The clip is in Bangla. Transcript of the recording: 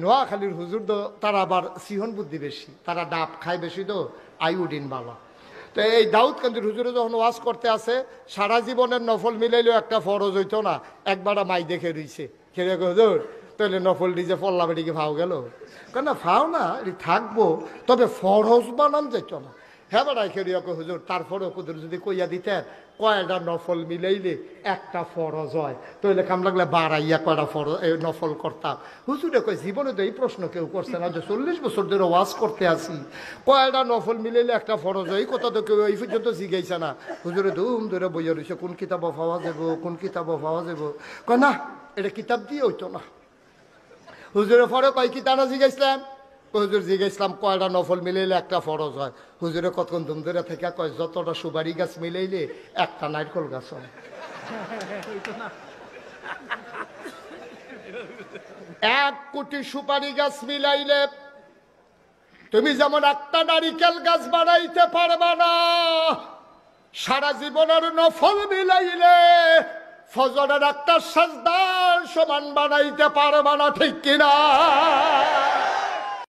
নোয়াখালীর হুজুর তো তারা আবার সিহন বুদ্ধি বেশি, তারা ডাব খায় বেশি তো আইউডিন বালা। তো এই দাউদকান্দির হুজুরে যখন ওয়াজ করতে আসে, সারা জীবনের নফল মিলাইলেও একটা ফরজ হইতো না, একবার মাই দেখে রইছে খেয়ে হুজুর তাহলে নফল নিজে পল্লা বেটিকে ফাও গেল, কেন ফাও না থাকবো, তবে ফরজ বানান যেত না। হ্যাঁ বেড়াই খেয়ে হুজুর তারপরেও কুদুর যদি কইয়া দিতেন কয়টা নফল মিলাইলে একটা ফরজ হয়, তাহলে কাম লাগলে বাড়াইয়া কয়টা ফরজ নফল করতাম। হুজুরে কয় জীবনে তো এই প্রশ্ন কেউ করছে না, যে 40 বছর ধরে ওয়াজ করতে আসি কয়টা নফল মিলাইলে একটা ফরজ হয়, এই কথা তো কেউ এই পর্যন্ত জিজ্ঞাসা না। হুজুরে ধুম ধরে বইয়া রয়েছে, কোন কিতাব পাওয়া যাব, কোন কিতাব পাওয়া যাব, কয় না এটা কিতাব দিয়ে হইতো না। হুজুরে পরে কয় কি তারা জিজ্ঞাসলাম, হুজুর জিজ্ঞাসলাম কয়টা নফল মিলাইলে একটা ফরজ হয়। হুজুরে কতক্ষণ ধুম ধরে থেকে কয় যতটা সুপারি গাছ মিলাইলে একটা নারকল গাছ হয়। 1 কোটি সুপারি গাছ মিলাইলে তুমি যেমন একটা নারিকেল গাছ বানাইতে পারবা না, সারা জীবনের নফল মিলাইলে ফজরের একটা সাজদার সমান বানাইতে পারবা না, ঠিক কিনা?